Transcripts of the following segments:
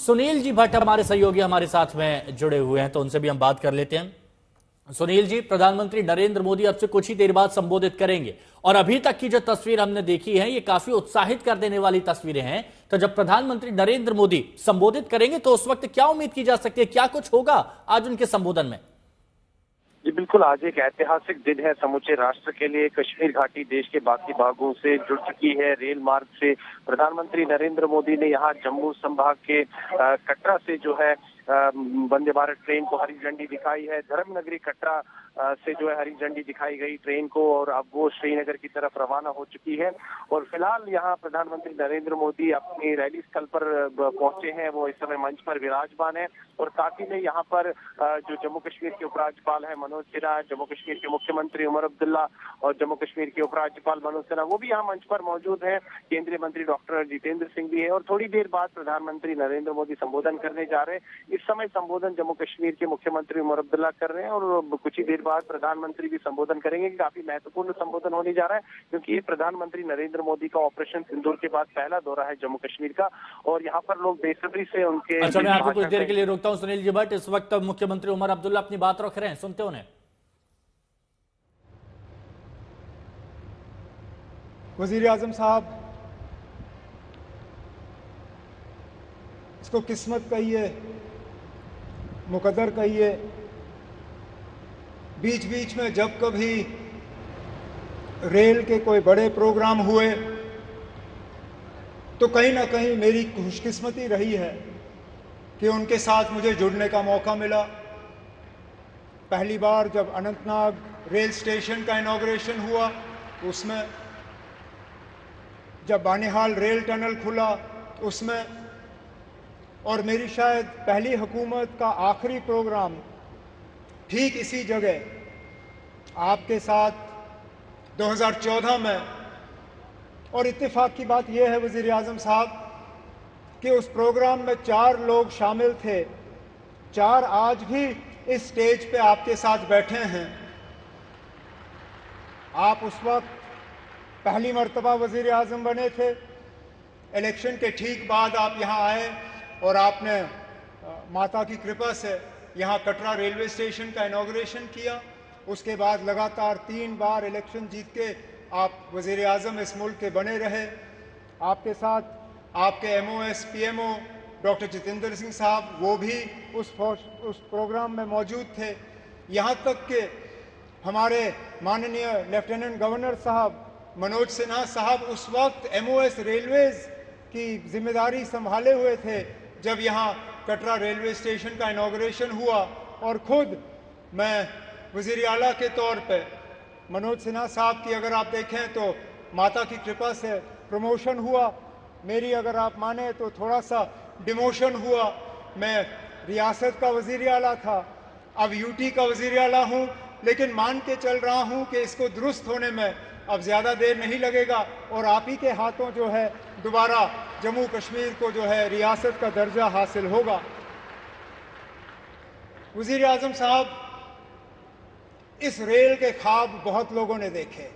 सुनील जी भट्ट हमारे सहयोगी हमारे साथ में जुड़े हुए हैं, तो उनसे भी हम बात कर लेते हैं। सुनील जी, प्रधानमंत्री नरेंद्र मोदी अब से कुछ ही देर बाद संबोधित करेंगे और अभी तक की जो तस्वीर हमने देखी है ये काफी उत्साहित कर देने वाली तस्वीरें हैं। तो जब प्रधानमंत्री नरेंद्र मोदी संबोधित करेंगे तो उस वक्त क्या उम्मीद की जा सकती है, क्या कुछ होगा आज उनके संबोधन में? जी बिल्कुल, आज एक ऐतिहासिक दिन है समूचे राष्ट्र के लिए। कश्मीर घाटी देश के बाकी भागों से जुड़ चुकी है रेल मार्ग से। प्रधानमंत्री नरेंद्र मोदी ने यहाँ जम्मू संभाग के कटरा से जो है वंदे भारत ट्रेन को हरी झंडी दिखाई है। धर्मनगरी कटरा से जो है हरी झंडी दिखाई गई ट्रेन को और अब वो श्रीनगर की तरफ रवाना हो चुकी है। और फिलहाल यहाँ प्रधानमंत्री नरेंद्र मोदी अपनी रैली स्थल पर पहुंचे हैं। वो इस समय मंच पर विराजमान है और साथ ही में यहाँ पर जो जम्मू कश्मीर के उपराज्यपाल है मनोज सिन्हा, जम्मू कश्मीर के मुख्यमंत्री उमर अब्दुल्ला और जम्मू कश्मीर के उपराज्यपाल मनोज सिन्हा वो भी यहाँ मंच पर मौजूद है। केंद्रीय मंत्री डॉक्टर जितेंद्र सिंह भी है और थोड़ी देर बाद प्रधानमंत्री नरेंद्र मोदी संबोधन करने जा रहे हैं। इस समय संबोधन जम्मू कश्मीर के मुख्यमंत्री उमर अब्दुल्ला कर रहे हैं और कुछ ही देर बाद प्रधानमंत्री भी संबोधन करेंगे। काफी महत्वपूर्ण संबोधन होने जा रहा है क्योंकि ये प्रधानमंत्री नरेंद्र मोदी का ऑपरेशन सिंदूर के बाद पहला दौरा है जम्मू कश्मीर का और यहाँ पर लोग बेसब्री से उनके। अच्छा, मैं आपको कुछ देर के लिए रोकता हूँ सुनील जी भट्ट। इस वक्त मुख्यमंत्री उमर अब्दुल्ला अपनी बात रख रहे हैं, सुनते उन्हें। वजीर आजम साहब, इसको किस्मत कहिए, मुकद्दर कहिए, बीच बीच में जब कभी रेल के कोई बड़े प्रोग्राम हुए तो कहीं ना कहीं मेरी खुशकिस्मती रही है कि उनके साथ मुझे जुड़ने का मौका मिला। पहली बार जब अनंतनाग रेल स्टेशन का इनॉग्रेशन हुआ उसमें, जब बानिहाल रेल टनल खुला उसमें, और मेरी शायद पहली हुकूमत का आखिरी प्रोग्राम ठीक इसी जगह आपके साथ 2014 में। और इत्तेफाक की बात यह है वज़ीर आज़म साहब कि उस प्रोग्राम में 4 लोग शामिल थे, 4 आज भी इस स्टेज पे आपके साथ बैठे हैं। आप उस वक्त पहली मर्तबा वज़ीर आज़म बने थे। इलेक्शन के ठीक बाद आप यहाँ आए और आपने माता की कृपा से यहाँ कटरा रेलवे स्टेशन का इनॉग्रेशन किया। उसके बाद लगातार 3 बार इलेक्शन जीत के आप वज़ीर आज़म इस मुल्क के बने रहे। आपके साथ आपके MOS PMO doctor Jitendra Singh साहब वो भी उस प्रोग्राम में मौजूद थे। यहाँ तक कि हमारे माननीय लेफ्टिनेंट गवर्नर साहब मनोज सिन्हा साहब उस वक्त MOS रेलवेज़ की जिम्मेदारी संभाले हुए थे जब यहाँ कटरा रेलवे स्टेशन का इनॉग्रेशन हुआ। और ख़ुद मैं वज़ीर आला के तौर पे मनोज सिन्हा साहब की अगर आप देखें तो माता की कृपा से प्रमोशन हुआ, मेरी अगर आप माने तो थोड़ा सा डिमोशन हुआ। मैं रियासत का वज़ीर आला था, अब UT का वज़ीर आला हूँ, लेकिन मान के चल रहा हूँ कि इसको दुरुस्त होने में अब ज़्यादा देर नहीं लगेगा और आप ही के हाथों जो है दोबारा जम्मू कश्मीर को जो है रियासत का दर्जा हासिल होगा। वज़ीर आज़म साहब, इस रेल के ख्वाब बहुत लोगों ने देखे,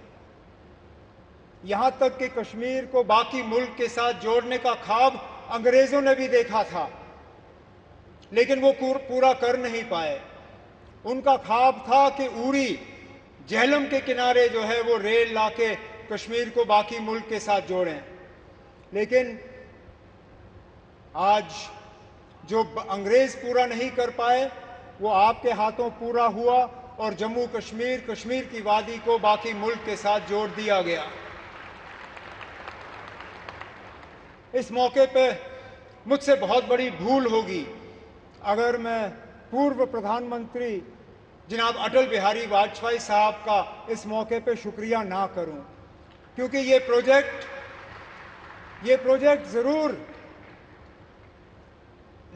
यहाँ तक कि कश्मीर को बाकी मुल्क के साथ जोड़ने का ख्वाब अंग्रेज़ों ने भी देखा था, लेकिन वो पूरा कर नहीं पाए। उनका ख्वाब था कि उड़ी झेलम के किनारे जो है वो रेल लाके कश्मीर को बाकी मुल्क के साथ जोड़ें। लेकिन आज जो अंग्रेज पूरा नहीं कर पाए वो आपके हाथों पूरा हुआ और जम्मू कश्मीर, कश्मीर की वादी को बाकी मुल्क के साथ जोड़ दिया गया। इस मौके पे मुझसे बहुत बड़ी भूल होगी अगर मैं पूर्व प्रधानमंत्री जनाब अटल बिहारी वाजपेयी साहब का इस मौके पे शुक्रिया ना करूं, क्योंकि ये प्रोजेक्ट ज़रूर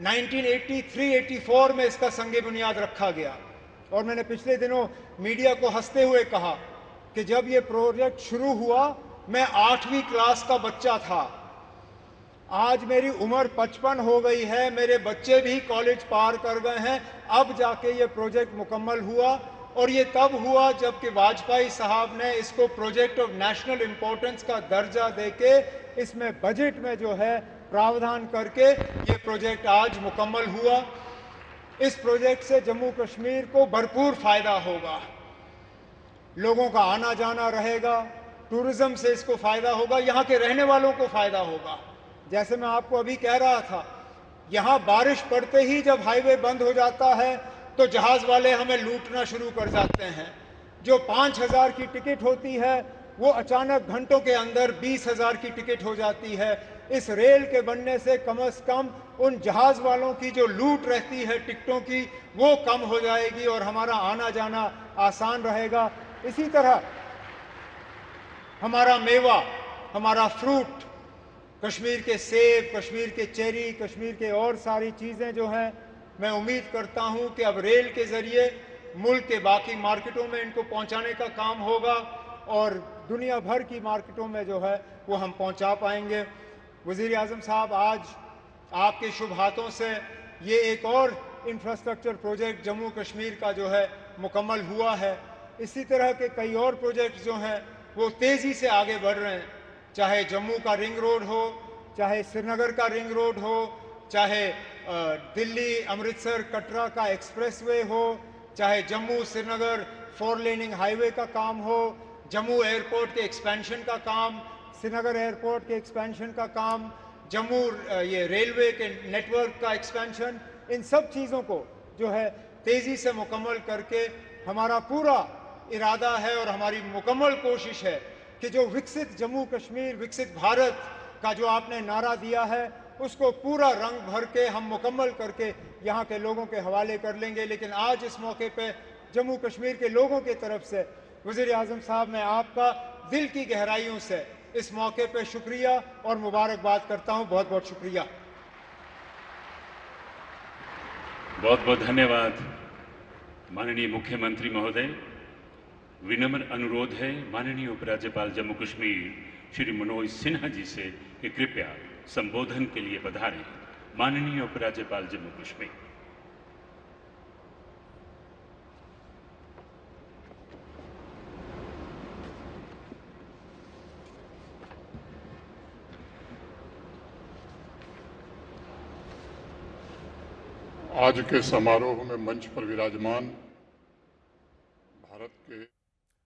1983-84 में इसका संगे बुनियाद रखा गया। और मैंने पिछले दिनों मीडिया को हंसते हुए कहा कि जब ये प्रोजेक्ट शुरू हुआ मैं 8वीं क्लास का बच्चा था। आज मेरी उम्र 55 हो गई है, मेरे बच्चे भी कॉलेज पार कर गए हैं, अब जाके ये प्रोजेक्ट मुकम्मल हुआ। और ये तब हुआ जबकि वाजपेयी साहब ने इसको प्रोजेक्ट ऑफ नेशनल इंपॉर्टेंस का दर्जा देके इसमें बजट में जो है प्रावधान करके ये प्रोजेक्ट आज मुकम्मल हुआ। इस प्रोजेक्ट से जम्मू कश्मीर को भरपूर फायदा होगा, लोगों का आना जाना रहेगा, टूरिज्म से इसको फायदा होगा, यहाँ के रहने वालों को फायदा होगा। जैसे मैं आपको अभी कह रहा था, यहाँ बारिश पड़ते ही जब हाईवे बंद हो जाता है तो जहाज वाले हमें लूटना शुरू कर जाते हैं। जो 5,000 की टिकट होती है वो अचानक घंटों के अंदर 20,000 की टिकट हो जाती है। इस रेल के बनने से कम उन जहाज वालों की जो लूट रहती है टिकटों की वो कम हो जाएगी और हमारा आना जाना आसान रहेगा। इसी तरह हमारा मेवा, हमारा फ्रूट, कश्मीर के सेब, कश्मीर के चेरी, कश्मीर के और सारी चीज़ें जो हैं, मैं उम्मीद करता हूं कि अब रेल के ज़रिए मुल्क के बाकी मार्केटों में इनको पहुंचाने का काम होगा और दुनिया भर की मार्केटों में जो है वो हम पहुंचा पाएंगे। वज़ीर आज़म साहब, आज आपके शुभ हाथों से ये एक और इंफ्रास्ट्रक्चर प्रोजेक्ट जम्मू कश्मीर का जो है मुकम्मल हुआ है। इसी तरह के कई और प्रोजेक्ट जो हैं वो तेज़ी से आगे बढ़ रहे हैं, चाहे जम्मू का रिंग रोड हो, चाहे श्रीनगर का रिंग रोड हो, चाहे दिल्ली अमृतसर कटरा का एक्सप्रेसवे हो, चाहे जम्मू श्रीनगर 4 लेनिंग हाईवे का काम हो, जम्मू एयरपोर्ट के एक्सपेंशन का काम, श्रीनगर एयरपोर्ट के एक्सपेंशन का काम, जम्मू ये रेलवे के नेटवर्क का एक्सपेंशन, इन सब चीज़ों को जो है तेज़ी से मुकम्मल करके हमारा पूरा इरादा है और हमारी मुकम्मल कोशिश है कि जो विकसित जम्मू कश्मीर, विकसित भारत का जो आपने नारा दिया है उसको पूरा रंग भर के हम मुकम्मल करके यहाँ के लोगों के हवाले कर लेंगे। लेकिन आज इस मौके पे जम्मू कश्मीर के लोगों की तरफ से वज़ीर आज़म साहब, मैं आपका दिल की गहराइयों से इस मौके पे शुक्रिया और मुबारकबाद करता हूँ। बहुत बहुत शुक्रिया। बहुत बहुत धन्यवाद माननीय मुख्यमंत्री महोदय। विनम्र अनुरोध है माननीय उपराज्यपाल जम्मू कश्मीर श्री मनोज सिन्हा जी से कि कृपया संबोधन के लिए पधारें। माननीय उपराज्यपाल जम्मू कश्मीर। आज के समारोह में मंच पर विराजमान